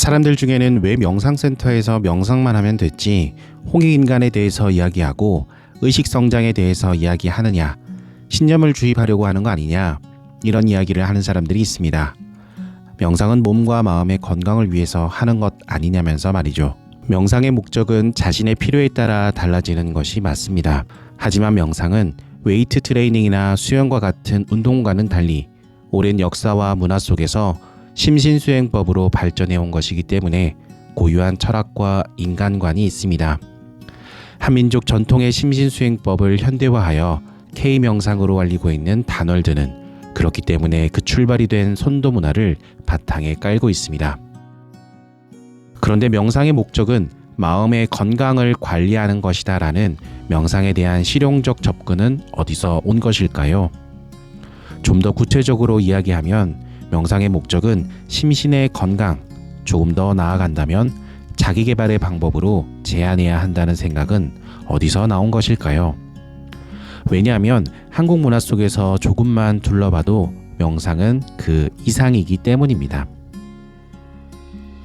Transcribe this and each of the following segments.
사람들 중에는 왜 명상센터에서 명상만 하면 됐지 홍익인간에 대해서 이야기하고 의식성장에 대해서 이야기하느냐, 신념을 주입하려고 하는 거 아니냐, 이런 이야기를 하는 사람들이 있습니다. 명상은 몸과 마음의 건강을 위해서 하는 것 아니냐면서 말이죠. 명상의 목적은 자신의 필요에 따라 달라지는 것이 맞습니다. 하지만 명상은 웨이트 트레이닝이나 수영과 같은 운동과는 달리 오랜 역사와 문화 속에서 심신수행법으로 발전해온 것이기 때문에 고유한 철학과 인간관이 있습니다. 한민족 전통의 심신수행법을 현대화하여 K명상으로 알리고 있는 단월드는 그렇기 때문에 그 출발이 된 선도 문화를 바탕에 깔고 있습니다. 그런데 명상의 목적은 마음의 건강을 관리하는 것이다 라는 명상에 대한 실용적 접근은 어디서 온 것일까요? 좀 더 구체적으로 이야기하면 명상의 목적은 심신의 건강, 조금 더 나아간다면 자기개발의 방법으로 제한해야 한다는 생각은 어디서 나온 것일까요? 왜냐하면 한국 문화 속에서 조금만 둘러봐도 명상은 그 이상이기 때문입니다.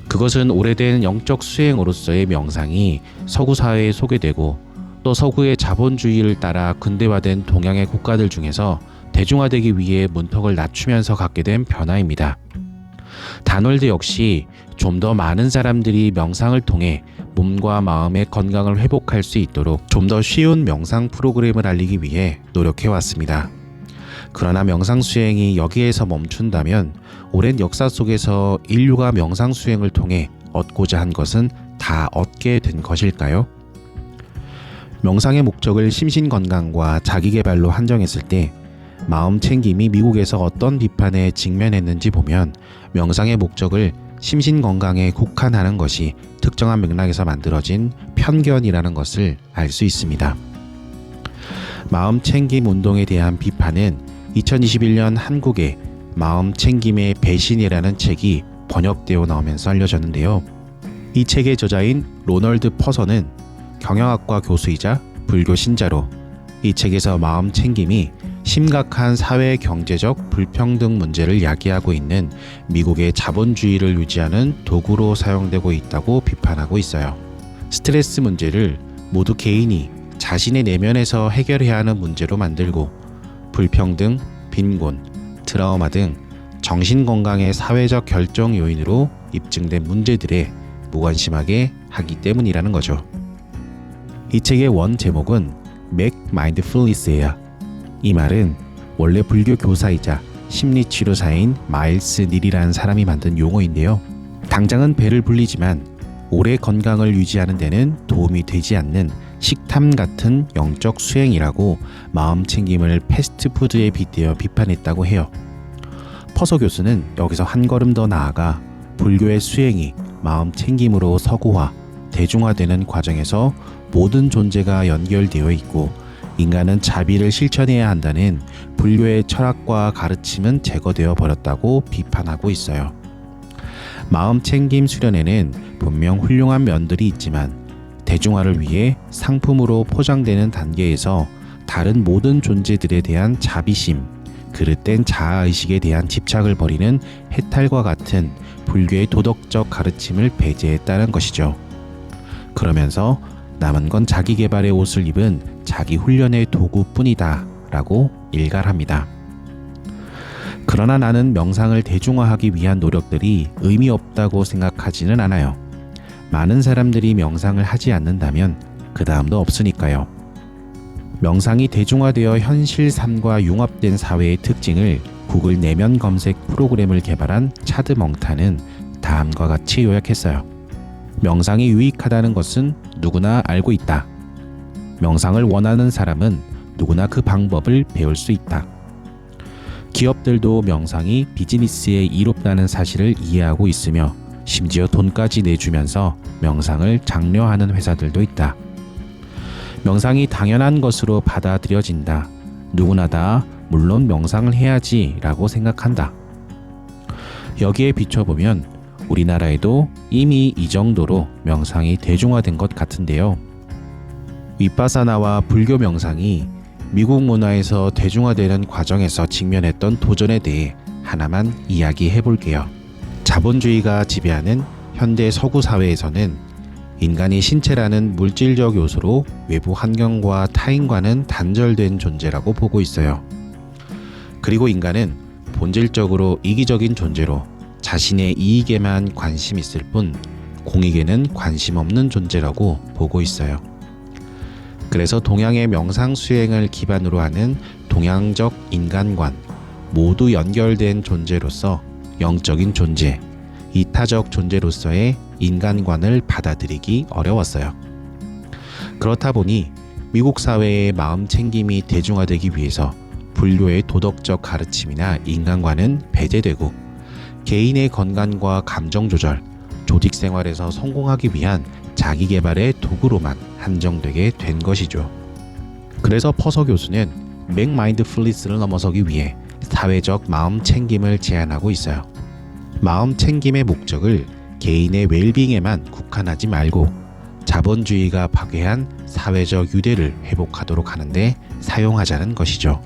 그것은 오래된 영적 수행으로서의 명상이 서구 사회에 소개되고 또 서구의 자본주의를 따라 근대화된 동양의 국가들 중에서 대중화되기 위해 문턱을 낮추면서 갖게 된 변화입니다. 단월드 역시 좀 더 많은 사람들이 명상을 통해 몸과 마음의 건강을 회복할 수 있도록 좀 더 쉬운 명상 프로그램을 알리기 위해 노력해 왔습니다. 그러나 명상 수행이 여기에서 멈춘다면 오랜 역사 속에서 인류가 명상 수행을 통해 얻고자 한 것은 다 얻게 된 것일까요? 명상의 목적을 심신 건강과 자기 개발로 한정했을 때 마음 챙김이 미국에서 어떤 비판에 직면했는지 보면 명상의 목적을 심신 건강에 국한하는 것이 특정한 맥락에서 만들어진 편견이라는 것을 알 수 있습니다. 마음 챙김 운동에 대한 비판은 2021년 한국에 마음 챙김의 배신이라는 책이 번역되어 나오면서 알려졌는데요. 이 책의 저자인 로널드 퍼서는 경영학과 교수이자 불교 신자로 이 책에서 마음 챙김이 심각한 사회 경제적 불평등 문제를 야기하고 있는 미국의 자본주의를 유지하는 도구로 사용되고 있다고 비판하고 있어요. 스트레스 문제를 모두 개인이 자신의 내면에서 해결해야 하는 문제로 만들고 불평등, 빈곤, 트라우마 등 정신건강의 사회적 결정 요인으로 입증된 문제들에 무관심하게 하기 때문이라는 거죠. 이 책의 원 제목은 Make Mindfulness예요. 이 말은 원래 불교 교사이자 심리치료사인 마일스 닐이라는 사람이 만든 용어인데요. 당장은 배를 불리지만 오래 건강을 유지하는 데는 도움이 되지 않는 식탐 같은 영적 수행이라고 마음 챙김을 패스트푸드에 빗대어 비판했다고 해요. 퍼서 교수는 여기서 한 걸음 더 나아가 불교의 수행이 마음 챙김으로 서구화, 대중화되는 과정에서 모든 존재가 연결되어 있고 인간은 자비를 실천해야 한다는 불교의 철학과 가르침은 제거되어 버렸다고 비판하고 있어요. 마음 챙김 수련회는 분명 훌륭한 면들이 있지만 대중화를 위해 상품으로 포장되는 단계에서 다른 모든 존재들에 대한 자비심, 그릇된 자아의식에 대한 집착을 버리는 해탈과 같은 불교의 도덕적 가르침을 배제했다는 것이죠. 그러면서 남은 건 자기 개발의 옷을 입은 자기 훈련의 도구뿐이다 라고 일갈합니다. 그러나 나는 명상을 대중화하기 위한 노력들이 의미 없다고 생각하지는 않아요. 많은 사람들이 명상을 하지 않는다면 그 다음도 없으니까요. 명상이 대중화되어 현실 삶과 융합된 사회의 특징을 구글 내면 검색 프로그램을 개발한 차드 멍타는 다음과 같이 요약했어요. 명상이 유익하다는 것은 누구나 알고 있다. 명상을 원하는 사람은 누구나 그 방법을 배울 수 있다. 기업들도 명상이 비즈니스에 이롭다는 사실을 이해하고 있으며 심지어 돈까지 내주면서 명상을 장려하는 회사들도 있다. 명상이 당연한 것으로 받아들여진다. 누구나 다 물론 명상을 해야지 라고 생각한다. 여기에 비춰보면 우리나라에도 이미 이 정도로 명상이 대중화된 것 같은데요. 윗바사나와 불교 명상이 미국 문화에서 대중화되는 과정에서 직면했던 도전에 대해 하나만 이야기해 볼게요. 자본주의가 지배하는 현대 서구 사회에서는 인간이 신체라는 물질적 요소로 외부 환경과 타인과는 단절된 존재라고 보고 있어요. 그리고 인간은 본질적으로 이기적인 존재로 자신의 이익에만 관심 있을 뿐 공익에는 관심 없는 존재라고 보고 있어요. 그래서 동양의 명상 수행을 기반으로 하는 동양적 인간관, 모두 연결된 존재로서 영적인 존재, 이타적 존재로서의 인간관을 받아들이기 어려웠어요. 그렇다 보니 미국 사회의 마음 챙김이 대중화되기 위해서 불교의 도덕적 가르침이나 인간관은 배제되고 개인의 건강과 감정 조절, 조직 생활에서 성공하기 위한 자기 개발의 도구로만 한정되게 된 것이죠. 그래서 퍼서 교수는 맥 마인드풀니스를 넘어서기 위해 사회적 마음 챙김을 제안하고 있어요. 마음 챙김의 목적을 개인의 웰빙에만 국한하지 말고 자본주의가 파괴한 사회적 유대를 회복하도록 하는데 사용하자는 것이죠.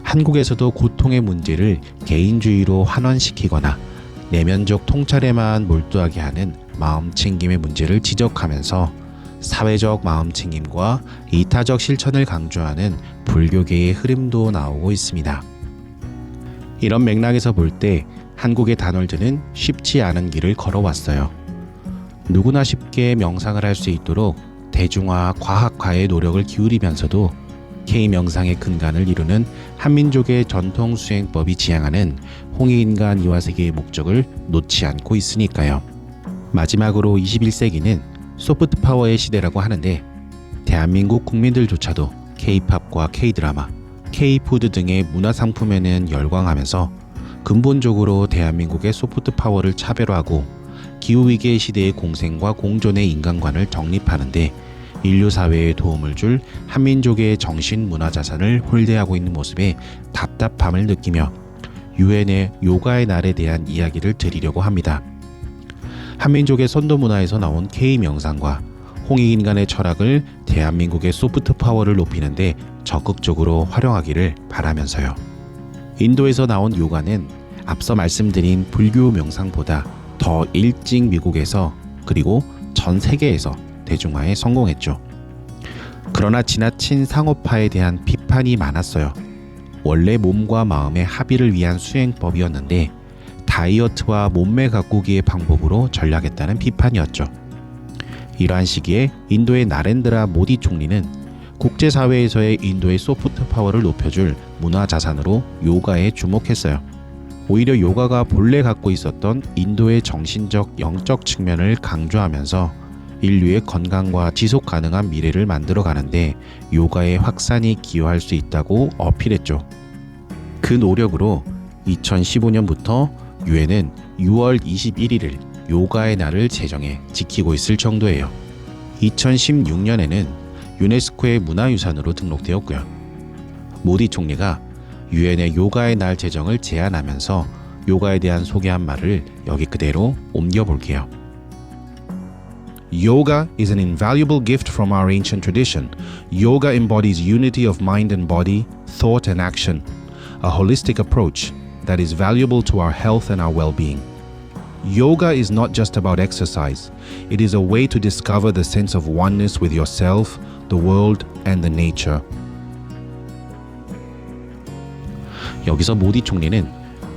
한국에서도 고통의 문제를 개인주의로 환원시키거나 내면적 통찰에만 몰두하게 하는 마음 챙김의 문제를 지적하면서 사회적 마음 챙김과 이타적 실천을 강조하는 불교계의 흐름도 나오고 있습니다. 이런 맥락에서 볼 때 한국의 단월드는 쉽지 않은 길을 걸어왔어요. 누구나 쉽게 명상을 할 수 있도록 대중화, 과학화의 노력을 기울이면서도 K-명상의 근간을 이루는 한민족의 전통 수행법이 지향하는 홍익인간 이화세계의 목적을 놓지 않고 있으니까요. 마지막으로 21세기는 소프트 파워의 시대라고 하는데 대한민국 국민들조차도 K-팝과 K-드라마, K-푸드 등의 문화상품에는 열광하면서 근본적으로 대한민국의 소프트 파워를 차별화하고 기후위기의 시대의 공생과 공존의 인간관을 정립하는데 인류 사회에 도움을 줄 한민족의 정신 문화 자산을 홀대하고 있는 모습에 답답함을 느끼며 유엔의 요가의 날에 대한 이야기를 드리려고 합니다. 한민족의 선도 문화에서 나온 K-명상과 홍익인간의 철학을 대한민국의 소프트 파워를 높이는데 적극적으로 활용하기를 바라면서요. 인도에서 나온 요가는 앞서 말씀드린 불교 명상보다 더 일찍 미국에서 그리고 전 세계에서 대중화에 성공했죠. 그러나 지나친 상업화에 대한 비판이 많았어요. 원래 몸과 마음의 합의를 위한 수행법이었는데 다이어트와 몸매 가꾸기의 방법으로 전락했다는 비판이었죠. 이러한 시기에 인도의 나렌드라 모디 총리는 국제사회에서의 인도의 소프트 파워를 높여줄 문화자산으로 요가에 주목했어요. 오히려 요가가 본래 갖고 있었던 인도의 정신적, 영적 측면을 강조하면서 인류의 건강과 지속 가능한 미래를 만들어가는데 요가의 확산이 기여할 수 있다고 어필했죠. 그 노력으로 2015년부터 유엔은 6월 21일을 요가의 날을 제정해 지키고 있을 정도예요. 2016년에는 유네스코의 문화유산으로 등록되었고요. 모디 총리가 유엔의 요가의 날 제정을 제안하면서 요가에 대한 소개한 말을 여기 그대로 옮겨볼게요. Yoga is an invaluable gift from our ancient tradition. Yoga embodies unity of mind and body, thought and action, a holistic approach that is valuable to our health and our well-being. Yoga is not just about exercise. It is a way to discover the sense of oneness with yourself, the world, and the nature. 여기서 모디 총리는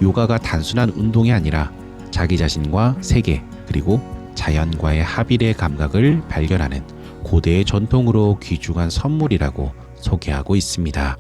요가가 단순한 운동이 아니라 자기 자신과 세계 그리고 자연과의 합일의 감각을 발견하는 고대의 전통으로 귀중한 선물이라고 소개하고 있습니다.